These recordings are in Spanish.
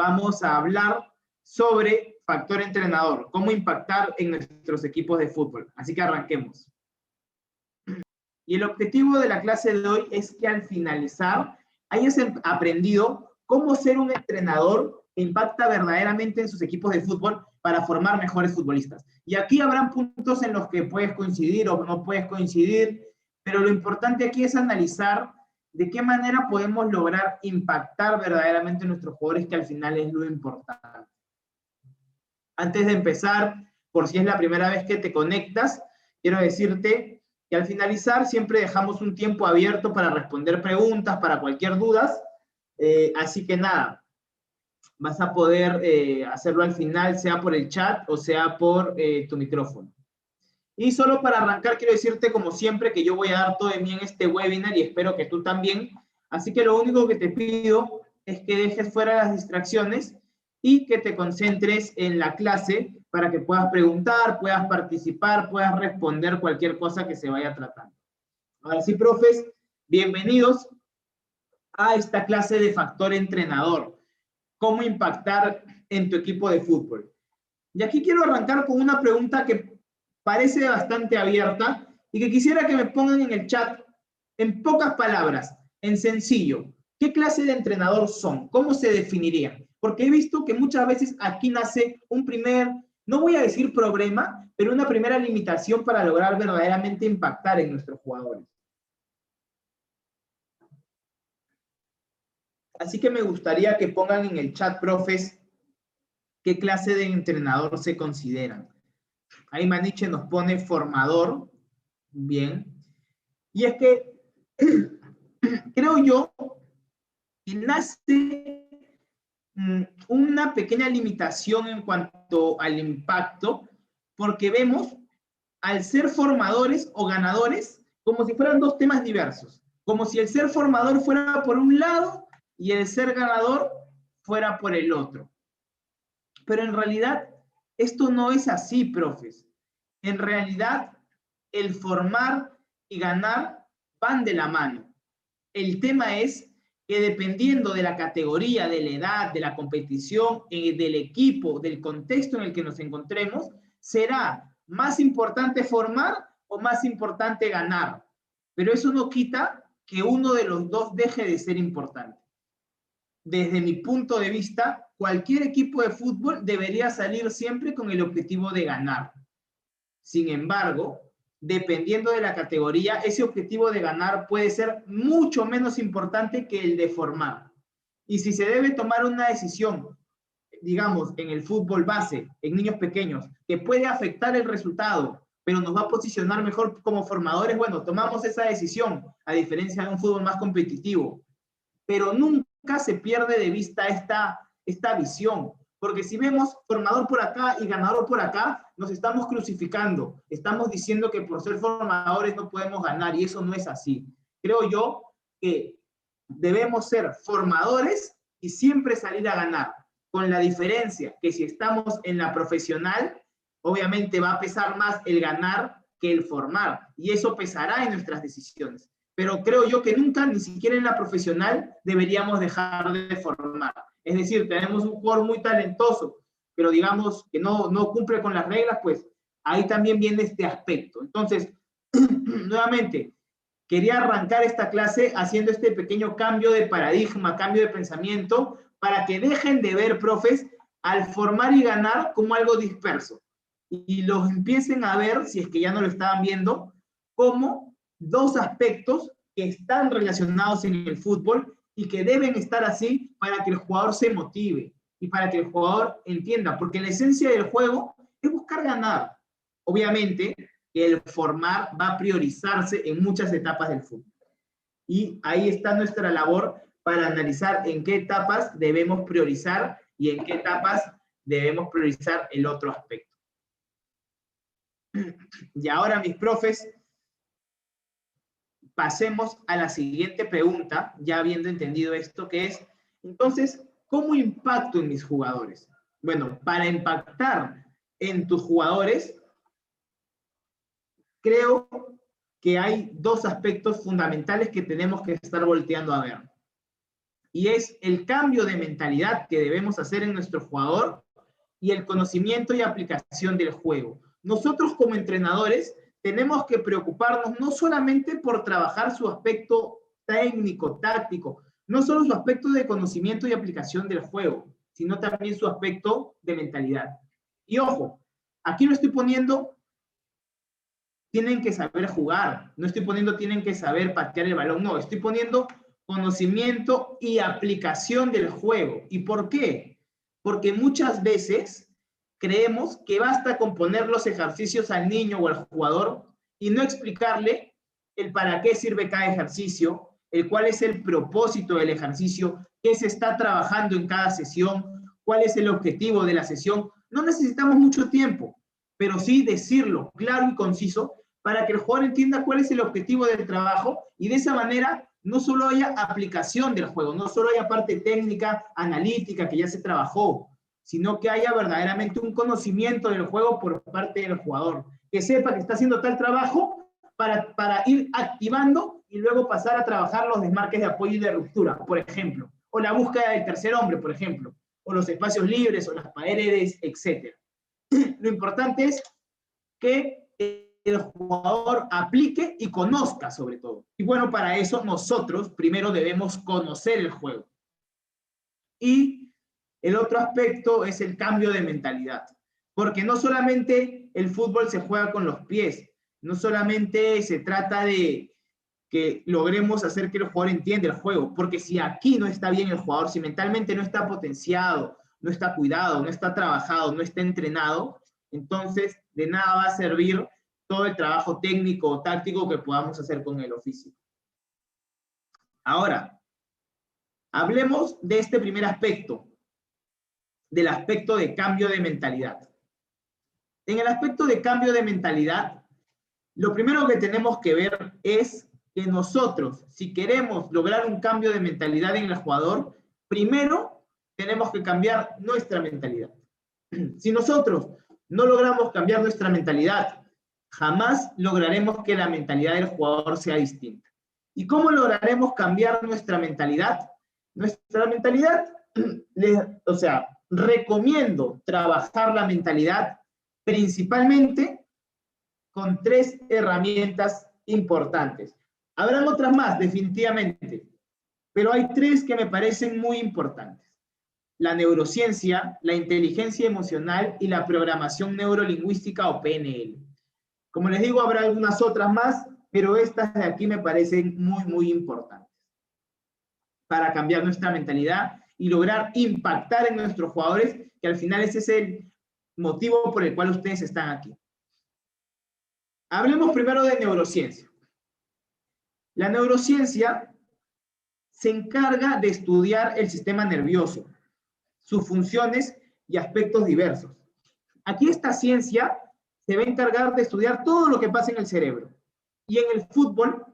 vamos a hablar sobre factor entrenador, cómo impactar en nuestros equipos de fútbol. Así que arranquemos. Y el objetivo de la clase de hoy es que al finalizar hayas aprendido cómo ser un entrenador que impacta verdaderamente en sus equipos de fútbol para formar mejores futbolistas. Y aquí habrán puntos en los que puedes coincidir o no puedes coincidir, pero lo importante aquí es analizar de qué manera podemos lograr impactar verdaderamente en nuestros jugadores, que al final es lo importante. Antes de empezar, por si es la primera vez que te conectas, quiero decirte que al finalizar siempre dejamos un tiempo abierto para responder preguntas, para cualquier duda. Así que nada, vas a poder hacerlo al final, sea por el chat o sea por tu micrófono. Y solo para arrancar, quiero decirte, como siempre, que yo voy a dar todo de mí en este webinar y espero que tú también. Así que lo único que te pido es que dejes fuera las distracciones y que te concentres en la clase para que puedas preguntar, puedas participar, puedas responder cualquier cosa que se vaya tratando. Ahora sí, profes, bienvenidos a esta clase de factor entrenador. ¿Cómo impactar en tu equipo de fútbol? Y aquí quiero arrancar con una pregunta que parece bastante abierta y que quisiera que me pongan en el chat en pocas palabras, en sencillo. ¿Qué clase de entrenador son? ¿Cómo se definirían? Porque he visto que muchas veces aquí nace un primer, no voy a decir problema, pero una primera limitación para lograr verdaderamente impactar en nuestros jugadores. Así que me gustaría que pongan en el chat, profes, qué clase de entrenador se consideran. Ahí Maniche nos pone formador. Bien. Y es que creo yo que nace una pequeña limitación en cuanto al impacto, porque vemos al ser formadores o ganadores como si fueran dos temas diversos. Como si el ser formador fuera por un lado y el ser ganador fuera por el otro. Pero en realidad esto no es así, profes. En realidad, el formar y ganar van de la mano. El tema es que dependiendo de la categoría, de la edad, de la competición, del equipo, del contexto en el que nos encontremos, será más importante formar o más importante ganar. Pero eso no quita que uno de los dos deje de ser importante. Desde mi punto de vista, cualquier equipo de fútbol debería salir siempre con el objetivo de ganar. Sin embargo, dependiendo de la categoría, ese objetivo de ganar puede ser mucho menos importante que el de formar. Y si se debe tomar una decisión, digamos, en el fútbol base, en niños pequeños, que puede afectar el resultado, pero nos va a posicionar mejor como formadores, bueno, tomamos esa decisión, a diferencia de un fútbol más competitivo. Pero nunca se pierde de vista esta visión. Porque si vemos formador por acá y ganador por acá, nos estamos crucificando. Estamos diciendo que por ser formadores no podemos ganar, y eso no es así. Creo yo que debemos ser formadores y siempre salir a ganar. Con la diferencia que si estamos en la profesional, obviamente va a pesar más el ganar que el formar. Y eso pesará en nuestras decisiones. Pero creo yo que nunca, ni siquiera en la profesional, deberíamos dejar de formar. Es decir, tenemos un jugador muy talentoso, pero digamos que no cumple con las reglas, pues ahí también viene este aspecto. Entonces, nuevamente, quería arrancar esta clase haciendo este pequeño cambio de paradigma, cambio de pensamiento, para que dejen de ver, profes, al formar y ganar como algo disperso. Y los empiecen a ver, si es que ya no lo estaban viendo, como dos aspectos que están relacionados en el fútbol y que deben estar así para que el jugador se motive y para que el jugador entienda, porque la esencia del juego es buscar ganar. Obviamente que el formar va a priorizarse en muchas etapas del fútbol. Y ahí está nuestra labor para analizar en qué etapas debemos priorizar y en qué etapas debemos priorizar el otro aspecto. Y ahora, mis profes, pasemos a la siguiente pregunta, ya habiendo entendido esto, que es, entonces, ¿cómo impacto en mis jugadores? Bueno, para impactar en tus jugadores, creo que hay dos aspectos fundamentales que tenemos que estar volteando a ver. y es el cambio de mentalidad que debemos hacer en nuestro jugador y el conocimiento y aplicación del juego. Nosotros como entrenadores tenemos que preocuparnos no solamente por trabajar su aspecto técnico, táctico, no solo su aspecto de conocimiento y aplicación del juego, sino también su aspecto de mentalidad. Y ojo, aquí lo estoy poniendo, tienen que saber jugar, no estoy poniendo tienen que saber patear el balón, no, estoy poniendo conocimiento y aplicación del juego. ¿Y por qué? Porque muchas veces creemos que basta con poner los ejercicios al niño o al jugador y no explicarle el para qué sirve cada ejercicio, el cuál es el propósito del ejercicio, qué se está trabajando en cada sesión, cuál es el objetivo de la sesión. No necesitamos mucho tiempo, pero sí decirlo claro y conciso para que el jugador entienda cuál es el objetivo del trabajo y de esa manera no solo haya aplicación del juego, no solo haya parte técnica, analítica que ya se trabajó, sino que haya verdaderamente un conocimiento del juego por parte del jugador, que sepa que está haciendo tal trabajo para ir activando y luego pasar a trabajar los desmarques de apoyo y de ruptura, por ejemplo, o la búsqueda del tercer hombre, por ejemplo, o los espacios libres, o las paredes, etc. Lo importante es que el jugador aplique y conozca sobre todo. Y bueno, para eso nosotros primero debemos conocer el juego. Y el otro aspecto es el cambio de mentalidad, porque no solamente el fútbol se juega con los pies, no solamente se trata de que logremos hacer que el jugador entienda el juego, porque si aquí no está bien el jugador, si mentalmente no está potenciado, no está cuidado, no está trabajado, no está entrenado, entonces de nada va a servir todo el trabajo técnico o táctico que podamos hacer con el oficio. Ahora, hablemos de este primer aspecto, del aspecto de cambio de mentalidad. En el aspecto de cambio de mentalidad, lo primero que tenemos que ver es que nosotros, si queremos lograr un cambio de mentalidad en el jugador, primero tenemos que cambiar nuestra mentalidad. Si nosotros no logramos cambiar nuestra mentalidad, jamás lograremos que la mentalidad del jugador sea distinta. ¿Y cómo lograremos cambiar nuestra mentalidad? Nuestra mentalidad, recomiendo trabajar la mentalidad principalmente con 3 herramientas importantes. Habrán otras más, definitivamente, pero hay 3 que me parecen muy importantes. La neurociencia, la inteligencia emocional y la programación neurolingüística o PNL. Como les digo, habrá algunas otras más, pero estas de aquí me parecen muy, muy importantes para cambiar nuestra mentalidad y lograr impactar en nuestros jugadores, que al final ese es el motivo por el cual ustedes están aquí. Hablemos primero de neurociencia. La neurociencia se encarga de estudiar el sistema nervioso, sus funciones y aspectos diversos. Aquí esta ciencia se va a encargar de estudiar todo lo que pasa en el cerebro. Y en el fútbol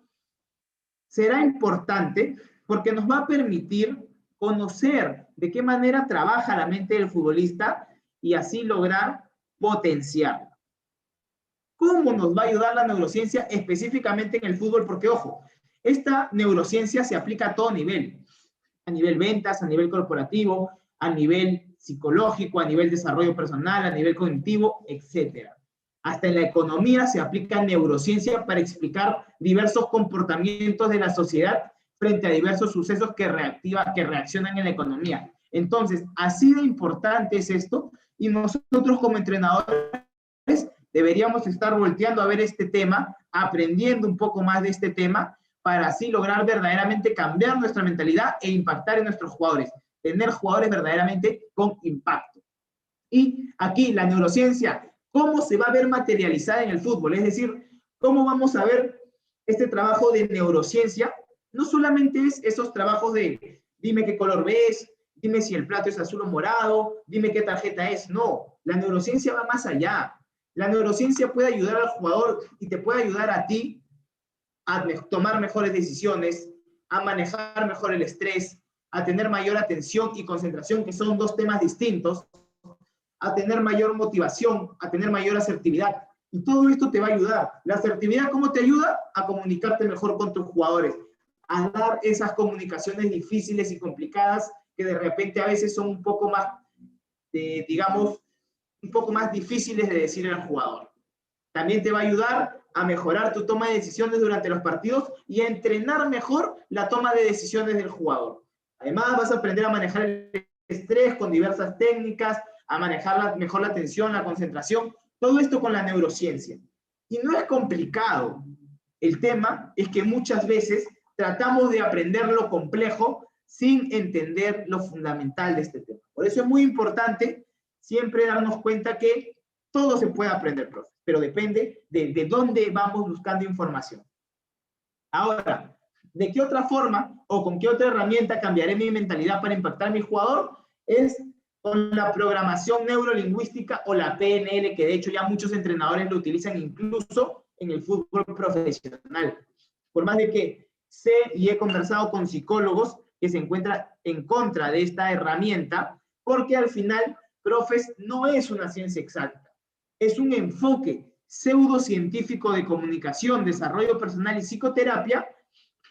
será importante porque nos va a permitir conocer de qué manera trabaja la mente del futbolista y así lograr potenciarla. ¿Cómo nos va a ayudar la neurociencia específicamente en el fútbol? Porque, ojo, esta neurociencia se aplica a todo nivel. A nivel ventas, a nivel corporativo, a nivel psicológico, a nivel desarrollo personal, a nivel cognitivo, etc. Hasta en la economía se aplica neurociencia para explicar diversos comportamientos de la sociedad frente a diversos sucesos que reaccionan en la economía. Entonces, así de importante es esto, y nosotros como entrenadores deberíamos estar volteando a ver este tema, aprendiendo un poco más de este tema, para así lograr verdaderamente cambiar nuestra mentalidad e impactar en nuestros jugadores, tener jugadores verdaderamente con impacto. Y aquí la neurociencia, ¿cómo se va a ver materializada en el fútbol? Es decir, ¿cómo vamos a ver este trabajo de neurociencia? No solamente es esos trabajos de dime qué color ves, dime si el plato es azul o morado, dime qué tarjeta es. No, la neurociencia va más allá. La neurociencia puede ayudar al jugador y te puede ayudar a ti a tomar mejores decisiones, a manejar mejor el estrés, a tener mayor atención y concentración, que son 2 temas distintos, a tener mayor motivación, a tener mayor asertividad. Y todo esto te va a ayudar. La asertividad, ¿cómo te ayuda? A comunicarte mejor con tus jugadores, a dar esas comunicaciones difíciles y complicadas que de repente a veces son un poco más, digamos, un poco más difíciles de decir al jugador. También te va a ayudar a mejorar tu toma de decisiones durante los partidos y a entrenar mejor la toma de decisiones del jugador. Además, vas a aprender a manejar el estrés con diversas técnicas, a manejar mejor la atención, la concentración, todo esto con la neurociencia. Y no es complicado. El tema es que muchas veces tratamos de aprender lo complejo sin entender lo fundamental de este tema. Por eso es muy importante siempre darnos cuenta que todo se puede aprender, profe, pero depende de dónde vamos buscando información. Ahora, ¿de qué otra forma o con qué otra herramienta cambiaré mi mentalidad para impactar a mi jugador? Es con la programación neurolingüística o la PNL, que de hecho ya muchos entrenadores lo utilizan incluso en el fútbol profesional. Por más de que sé y he conversado con psicólogos que se encuentran en contra de esta herramienta, porque al final, profes, no es una ciencia exacta. Es un enfoque pseudocientífico de comunicación, desarrollo personal y psicoterapia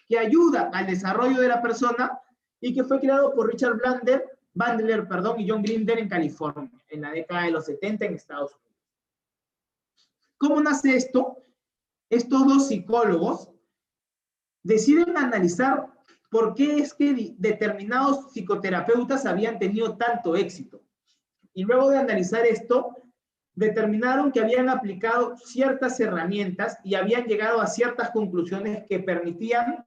que ayuda al desarrollo de la persona y que fue creado por Richard Bandler y John Grinder en California, en la década de los 70 en Estados Unidos. ¿Cómo nace esto? Estos dos psicólogos deciden analizar por qué es que determinados psicoterapeutas habían tenido tanto éxito. Y luego de analizar esto, determinaron que habían aplicado ciertas herramientas y habían llegado a ciertas conclusiones que permitían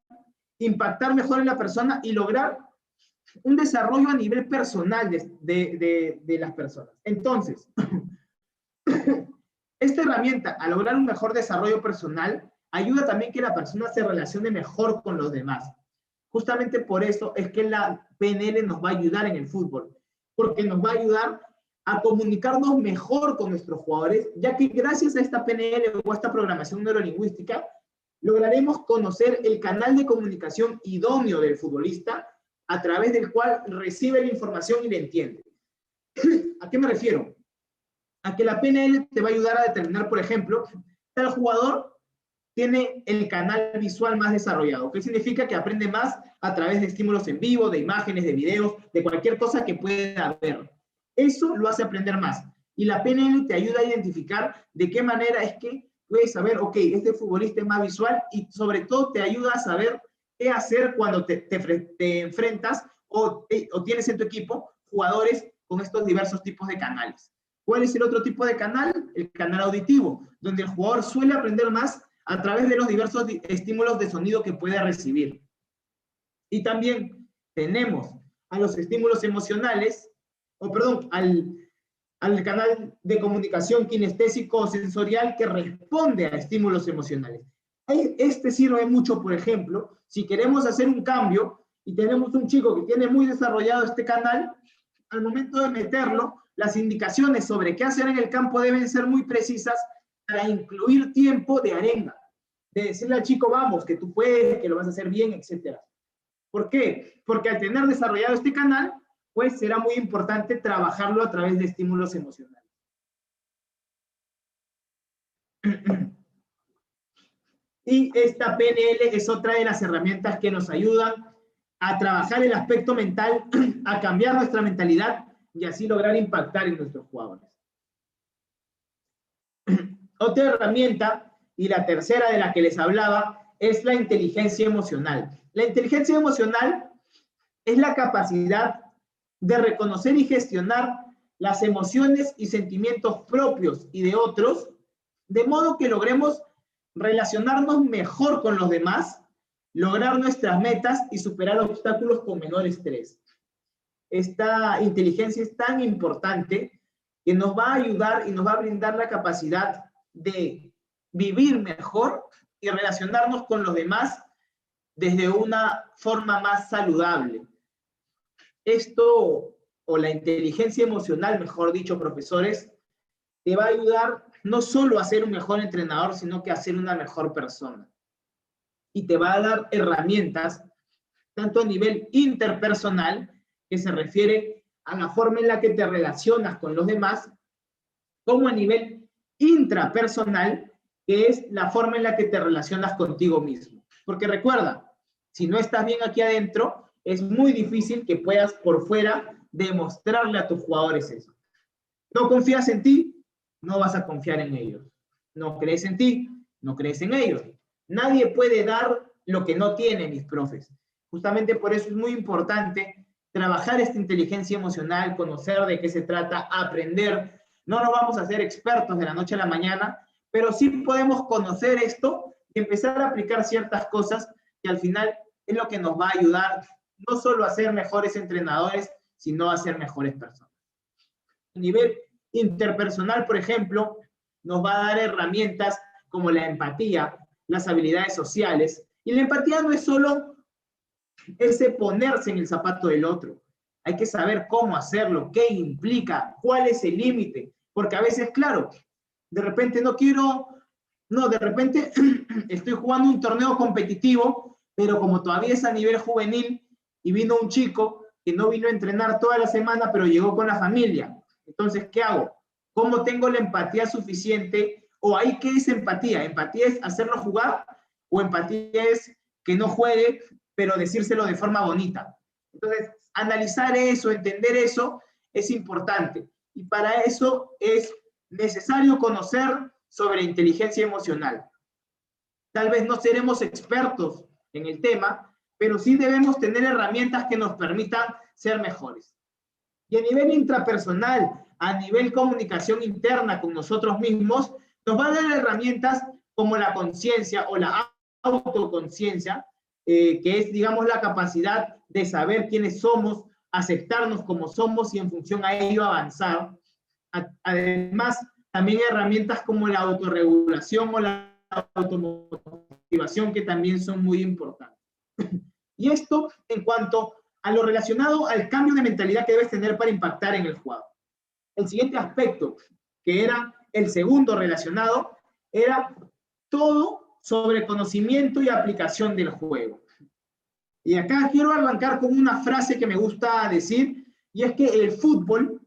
impactar mejor en la persona y lograr un desarrollo a nivel personal de las personas. Entonces, esta herramienta, al lograr un mejor desarrollo personal, ayuda también que la persona se relacione mejor con los demás. Justamente por eso es que la PNL nos va a ayudar en el fútbol, porque nos va a ayudar a comunicarnos mejor con nuestros jugadores, ya que gracias a esta PNL o a esta programación neurolingüística, lograremos conocer el canal de comunicación idóneo del futbolista a través del cual recibe la información y la entiende. ¿A qué me refiero? A que la PNL te va a ayudar a determinar, por ejemplo, tal jugador tiene el canal visual más desarrollado, que significa que aprende más a través de estímulos en vivo, de imágenes, de videos, de cualquier cosa que pueda ver. Eso lo hace aprender más. Y la PNL te ayuda a identificar de qué manera es que puedes saber, ok, este futbolista es más visual y sobre todo te ayuda a saber qué hacer cuando te enfrentas o tienes en tu equipo jugadores con estos diversos tipos de canales. ¿Cuál es el otro tipo de canal? El canal auditivo, donde el jugador suele aprender más a través de los diversos estímulos de sonido que puede recibir. Y también tenemos a los estímulos emocionales, al canal de comunicación kinestésico sensorial que responde a estímulos emocionales. Este sirve mucho, por ejemplo, si queremos hacer un cambio y tenemos un chico que tiene muy desarrollado este canal, al momento de meterlo, las indicaciones sobre qué hacer en el campo deben ser muy precisas para incluir tiempo de arenga, de decirle al chico, vamos, que tú puedes, que lo vas a hacer bien, etc. ¿Por qué? Porque al tener desarrollado este canal, pues será muy importante trabajarlo a través de estímulos emocionales. Y esta PNL es otra de las herramientas que nos ayudan a trabajar el aspecto mental, a cambiar nuestra mentalidad y así lograr impactar en nuestros jugadores. Otra herramienta, y la tercera de la que les hablaba, es la inteligencia emocional. La inteligencia emocional es la capacidad de reconocer y gestionar las emociones y sentimientos propios y de otros, de modo que logremos relacionarnos mejor con los demás, lograr nuestras metas y superar obstáculos con menor estrés. Esta inteligencia es tan importante que nos va a ayudar y nos va a brindar la capacidad de vivir mejor y relacionarnos con los demás desde una forma más saludable. Esto, o la inteligencia emocional, mejor dicho, profesores, te va a ayudar no solo a ser un mejor entrenador, sino que a ser una mejor persona. Y te va a dar herramientas, tanto a nivel interpersonal, que se refiere a la forma en la que te relacionas con los demás, como a nivel intrapersonal, que es la forma en la que te relacionas contigo mismo. Porque recuerda, Si no estás bien aquí adentro, es muy difícil que puedas por fuera demostrarle a tus jugadores eso. No confías en ti, no vas a confiar en ellos. No crees en ti, no crees en ellos. Nadie puede dar lo que no tiene, mis profes. Justamente por eso es muy importante trabajar esta inteligencia emocional, conocer de qué se trata, aprender. No nos vamos a hacer expertos de la noche a la mañana, pero sí podemos conocer esto y empezar a aplicar ciertas cosas que al final es lo que nos va a ayudar no solo a ser mejores entrenadores, sino a ser mejores personas. A nivel interpersonal, por ejemplo, nos va a dar herramientas como la empatía, las habilidades sociales. Y la empatía no es solo ese ponerse en el zapato del otro. Hay que saber cómo hacerlo, qué implica, cuál es el límite. Porque a veces, claro, de repente de repente estoy jugando un torneo competitivo, pero como todavía es a nivel juvenil y vino un chico que no vino a entrenar toda la semana, pero llegó con la familia. Entonces, ¿qué hago? ¿Cómo tengo la empatía suficiente? ¿O ahí qué es empatía? ¿Empatía es hacerlo jugar? ¿O empatía es que no juegue, pero decírselo de forma bonita? Entonces, analizar eso, entender eso, es importante. Y para eso es necesario conocer sobre inteligencia emocional. Tal vez no seremos expertos en el tema, pero sí debemos tener herramientas que nos permitan ser mejores. Y a nivel intrapersonal, a nivel comunicación interna con nosotros mismos, nos va a dar herramientas como la conciencia o la autoconciencia, que es, digamos, la capacidad de saber quiénes somos, aceptarnos como somos y en función a ello avanzar. Además, también herramientas como la autorregulación o la automotivación, que también son muy importantes. Y esto en cuanto a lo relacionado al cambio de mentalidad que debes tener para impactar en el jugador. El siguiente aspecto, que era el segundo relacionado, era todo sobre conocimiento y aplicación del juego. Y acá quiero arrancar con una frase que me gusta decir, y es que el fútbol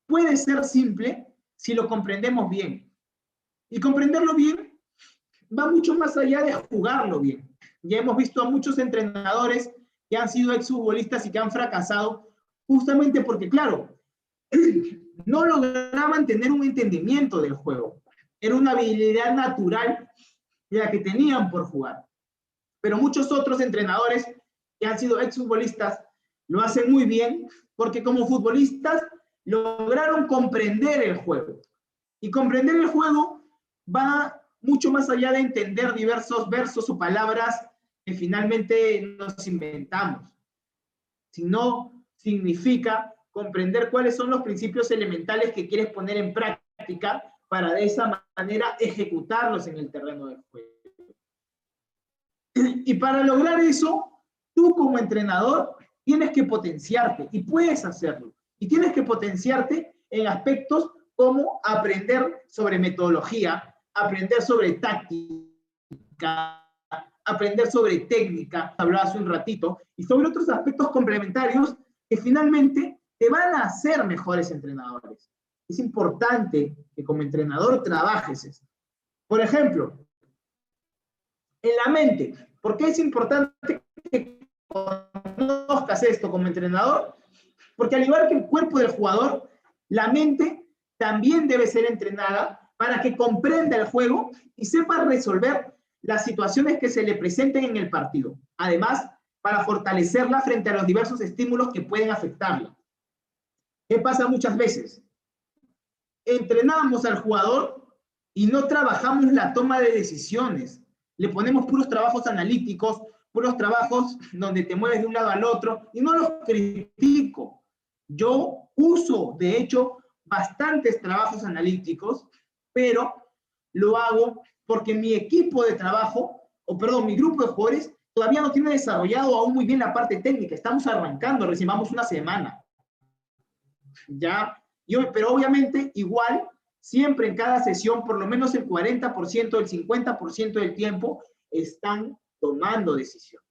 puede ser simple si lo comprendemos bien. Y comprenderlo bien va mucho más allá de jugarlo bien. Ya hemos visto a muchos entrenadores que han sido exfutbolistas y que han fracasado justamente porque, claro, no lograban tener un entendimiento del juego. Era una habilidad natural la que tenían por jugar. Pero muchos otros entrenadores que han sido exfutbolistas lo hacen muy bien porque como futbolistas lograron comprender el juego. Y comprender el juego va mucho más allá de entender diversos versos o palabras que finalmente nos inventamos, sino significa comprender cuáles son los principios elementales que quieres poner en práctica para de esa manera ejecutarlos en el terreno del juego. Y para lograr eso, tú como entrenador tienes que potenciarte y puedes hacerlo. Y tienes que potenciarte en aspectos como aprender sobre metodología, aprender sobre táctica, aprender sobre técnica, hablaba hace un ratito, y sobre otros aspectos complementarios que finalmente te van a hacer mejores entrenadores. Es importante que como entrenador trabajes esto. Por ejemplo, en la mente. ¿Por qué es importante que conozcas esto como entrenador? Porque al igual que el cuerpo del jugador, la mente también debe ser entrenada para que comprenda el juego y sepa resolver las situaciones que se le presenten en el partido. Además, para fortalecerla frente a los diversos estímulos que pueden afectarla. ¿Qué pasa muchas veces? Entrenamos al jugador y no trabajamos la toma de decisiones. Le ponemos puros trabajos analíticos, puros trabajos donde te mueves de un lado al otro, y no los critico. Yo uso, de hecho, bastantes trabajos analíticos, pero lo hago porque mi equipo de trabajo, mi grupo de jugadores, todavía no tiene desarrollado aún muy bien la parte técnica. Estamos arrancando, recién vamos una semana. Ya, pero obviamente, igual, siempre en cada sesión, por lo menos el 40%, el 50% del tiempo, están tomando decisiones.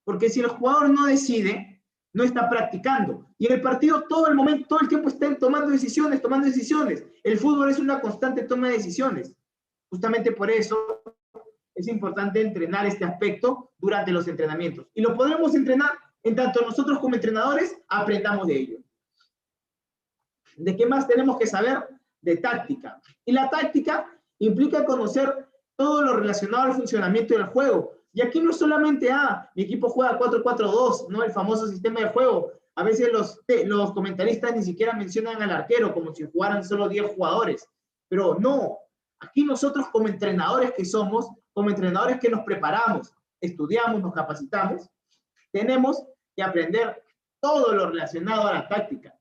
Porque si el jugador no decide, no está practicando. Y en el partido todo el tiempo están tomando decisiones, tomando decisiones. El fútbol es una constante toma de decisiones. Justamente por eso es importante entrenar este aspecto durante los entrenamientos. Y lo podremos entrenar en tanto nosotros como entrenadores aprendamos de ello. ¿De qué más tenemos que saber? De táctica. Y la táctica implica conocer todo lo relacionado al funcionamiento del juego. Y aquí no solamente, mi equipo juega 4-4-2, ¿no? El famoso sistema de juego. A veces los comentaristas ni siquiera mencionan al arquero, como si jugaran solo 10 jugadores. Pero no, aquí nosotros como entrenadores que somos, como entrenadores que nos preparamos, estudiamos, nos capacitamos, tenemos que aprender todo lo relacionado a la táctica.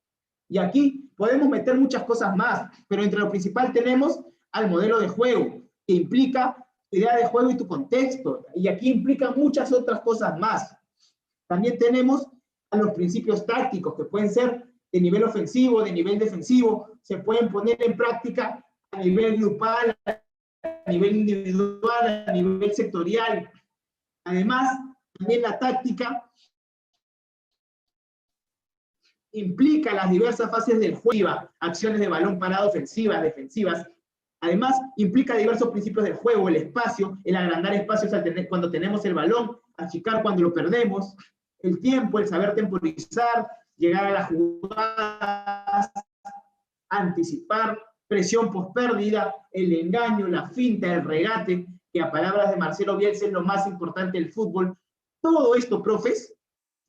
Y aquí podemos meter muchas cosas más, pero entre lo principal tenemos al modelo de juego, que implica tu idea de juego y tu contexto, y aquí implica muchas otras cosas más. También tenemos a los principios tácticos, que pueden ser de nivel ofensivo, de nivel defensivo, se pueden poner en práctica a nivel grupal, a nivel individual, a nivel sectorial. Además, también la táctica implica las diversas fases del juego, acciones de balón parado ofensivas, defensivas. Además, implica diversos principios del juego, el espacio, el agrandar espacios cuando tenemos el balón, achicar cuando lo perdemos, el tiempo, el saber temporizar, llegar a las jugadas, anticipar, presión post-pérdida, el engaño, la finta, el regate, que a palabras de Marcelo Bielsa es lo más importante del fútbol. Todo esto, profes,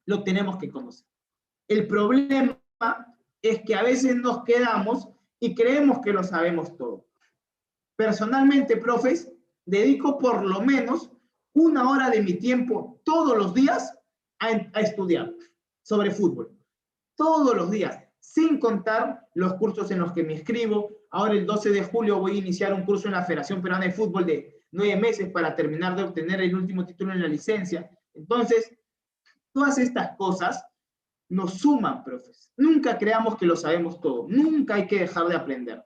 lo tenemos que conocer. El problema es que a veces nos quedamos y creemos que lo sabemos todo. Personalmente, profes, dedico por lo menos 1 hora de mi tiempo todos los días a estudiar sobre fútbol. Todos los días, sin contar los cursos en los que me inscribo. Ahora el 12 de julio voy a iniciar un curso en la Federación Peruana de Fútbol de 9 meses para terminar de obtener el último título en la licencia. Entonces, todas estas cosas nos suman, profes. Nunca creamos que lo sabemos todo. Nunca hay que dejar de aprender.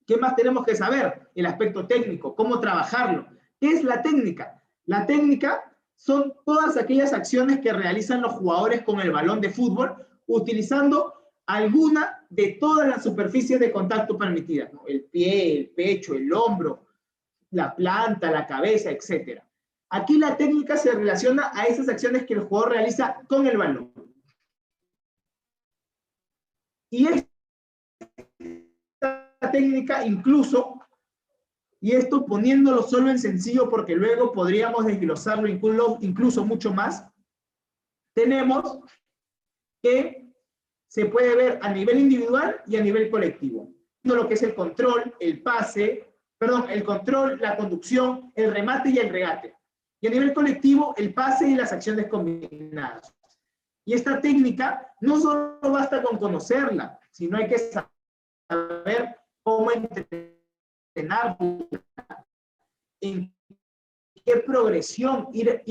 ¿Qué más tenemos que saber? El aspecto técnico, cómo trabajarlo. ¿Qué es la técnica? La técnica son todas aquellas acciones que realizan los jugadores con el balón de fútbol utilizando alguna de todas las superficies de contacto permitidas, ¿no? El pie, el pecho, el hombro, la planta, la cabeza, etc. Aquí la técnica se relaciona a esas acciones que el jugador realiza con el balón. Y esta técnica incluso, y esto poniéndolo solo en sencillo porque luego podríamos desglosarlo incluso mucho más, tenemos que se puede ver a nivel individual y a nivel colectivo. Lo que es el control, el pase, el control, la conducción, el remate y el regate. Y a nivel colectivo, el pase y las acciones combinadas. Y esta técnica no solo basta con conocerla, sino hay que saber cómo entrenar, en qué progresión ir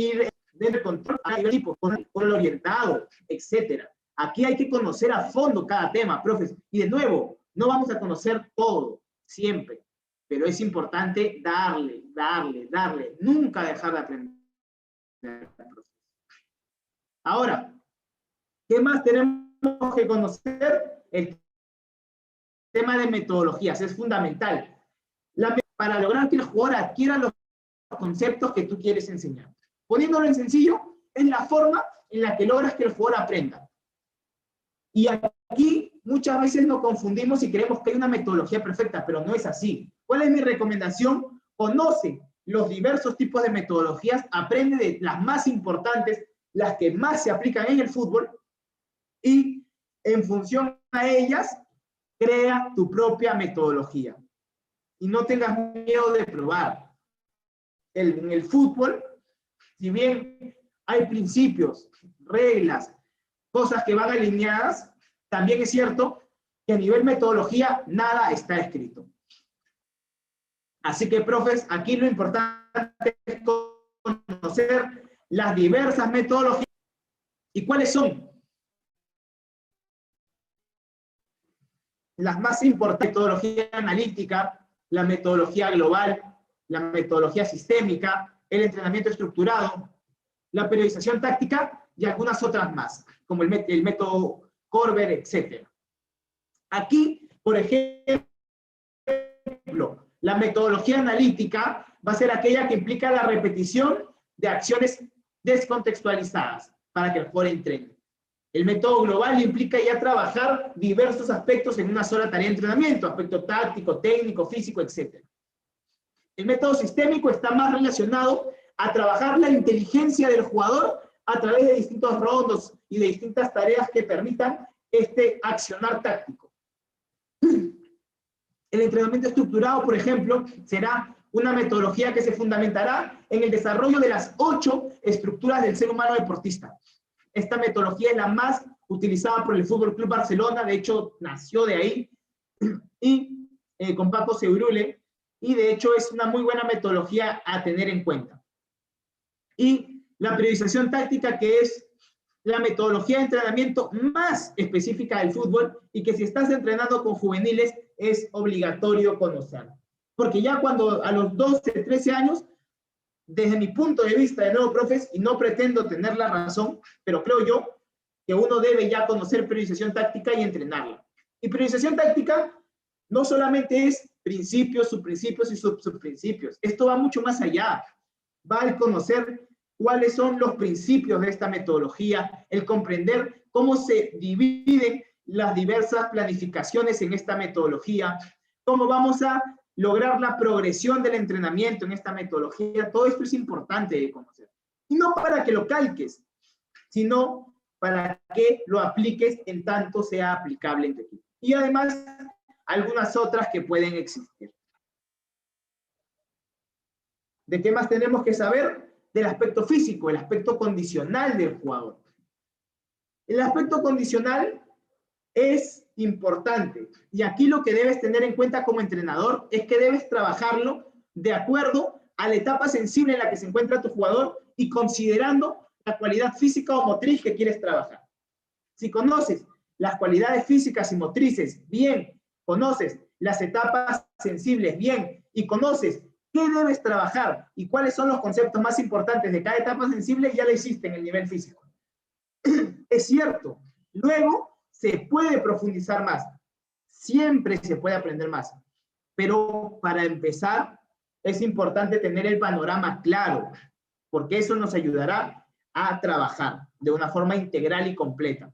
del control a nivel tipo, con el orientado, etc. Aquí hay que conocer a fondo cada tema, profes. Y de nuevo, no vamos a conocer todo, siempre. Pero es importante darle. Nunca dejar de aprender. Ahora, ¿qué más tenemos que conocer? El tema de metodologías es fundamental. Para lograr que el jugador adquiera los conceptos que tú quieres enseñar. Poniéndolo en sencillo, es la forma en la que logras que el jugador aprenda. Y aquí muchas veces nos confundimos y creemos que hay una metodología perfecta, pero no es así. ¿Cuál es mi recomendación? Conoce los diversos tipos de metodologías, aprende de las más importantes, las que más se aplican en el fútbol, y en función a ellas, crea tu propia metodología. Y no tengas miedo de probar. En el fútbol, si bien hay principios, reglas, cosas que van alineadas, también es cierto que a nivel metodología nada está escrito. Así que, profes, aquí lo importante es conocer las diversas metodologías. ¿Y cuáles son? Las más importantes: metodología analítica, la metodología global, la metodología sistémica, el entrenamiento estructurado, la periodización táctica y algunas otras más, como el método Corber, etc. Aquí, por ejemplo, la metodología analítica va a ser aquella que implica la repetición de acciones descontextualizadas para que el jugador entrene. El método global implica ya trabajar diversos aspectos en una sola tarea de entrenamiento, aspecto táctico, técnico, físico, etc. El método sistémico está más relacionado a trabajar la inteligencia del jugador a través de distintos rondos y de distintas tareas que permitan este accionar táctico. El entrenamiento estructurado, por ejemplo, será una metodología que se fundamentará en el desarrollo de las 8 estructuras del ser humano deportista. Esta metodología es la más utilizada por el Fútbol Club Barcelona, de hecho nació de ahí, y con Paco Seurule, y de hecho es una muy buena metodología a tener en cuenta. Y la periodización táctica, que es la metodología de entrenamiento más específica del fútbol y que si estás entrenando con juveniles es obligatorio conocerla. Porque ya cuando a los 12, 13 años, desde mi punto de vista, de nuevo, profes, y no pretendo tener la razón, pero creo yo que uno debe ya conocer periodización táctica y entrenarla. Y periodización táctica no solamente es principios, subprincipios y subprincipios. Esto va mucho más allá. Va al conocer cuáles son los principios de esta metodología, el comprender cómo se dividen las diversas planificaciones en esta metodología, cómo vamos a lograr la progresión del entrenamiento en esta metodología. Todo esto es importante de conocer. Y no para que lo calques, sino para que lo apliques en tanto sea aplicable en tu equipo. Y además, algunas otras que pueden existir. ¿De qué más tenemos que saber? Del aspecto físico, el aspecto condicional del jugador. El aspecto condicional es importante. Y aquí lo que debes tener en cuenta como entrenador es que debes trabajarlo de acuerdo a la etapa sensible en la que se encuentra tu jugador y considerando la cualidad física o motriz que quieres trabajar. Si conoces las cualidades físicas y motrices bien, conoces las etapas sensibles bien y conoces qué debes trabajar y cuáles son los conceptos más importantes de cada etapa sensible, ya lo hiciste en el nivel físico. Es cierto, luego se puede profundizar más, siempre se puede aprender más, pero para empezar es importante tener el panorama claro, porque eso nos ayudará a trabajar de una forma integral y completa.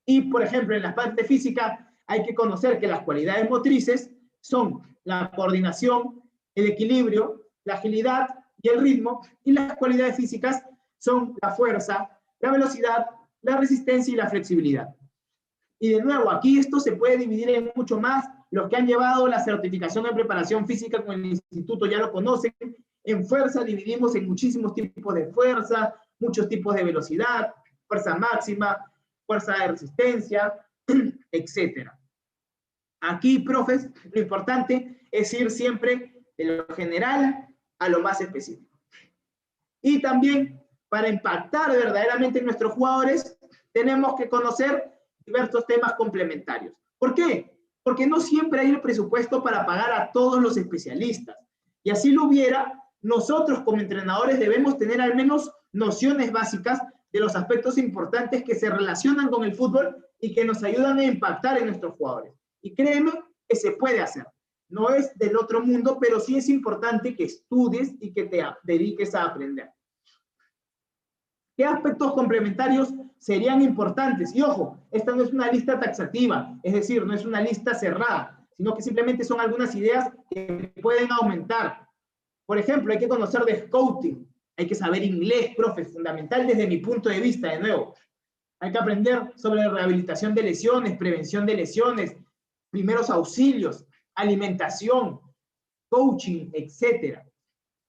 Y, por ejemplo, en la parte física hay que conocer que las cualidades motrices son la coordinación, el equilibrio, la agilidad y el ritmo, y las cualidades físicas son la fuerza, la velocidad, la resistencia y la flexibilidad. Y de nuevo, aquí esto se puede dividir en mucho más. Los que han llevado la certificación de preparación física con el instituto ya lo conocen. En fuerza dividimos en muchísimos tipos de fuerza, muchos tipos de velocidad, fuerza máxima, fuerza de resistencia, etc. Aquí, profes, lo importante es ir siempre de lo general a lo más específico. Y también, para impactar verdaderamente en nuestros jugadores, tenemos que conocer diversos temas complementarios. ¿Por qué? Porque no siempre hay el presupuesto para pagar a todos los especialistas. Y así lo hubiera, nosotros como entrenadores debemos tener al menos nociones básicas de los aspectos importantes que se relacionan con el fútbol y que nos ayudan a impactar en nuestros jugadores. Y créeme que se puede hacer. No es del otro mundo, pero sí es importante que estudies y que te dediques a aprender. ¿Qué aspectos complementarios serían importantes? Y ojo, esta no es una lista taxativa, es decir, no es una lista cerrada, sino que simplemente son algunas ideas que pueden aumentar. Por ejemplo, hay que conocer de scouting, hay que saber inglés, profe, fundamental desde mi punto de vista, de nuevo. Hay que aprender sobre rehabilitación de lesiones, prevención de lesiones, primeros auxilios, alimentación, coaching, etc.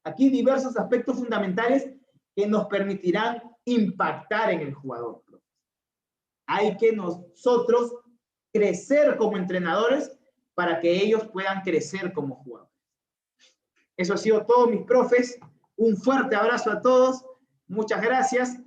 Aquí diversos aspectos fundamentales que nos permitirán impactar en el jugador. Hay que nosotros crecer como entrenadores para que ellos puedan crecer como jugadores. Eso ha sido todo, mis profes. Un fuerte abrazo a todos. Muchas gracias.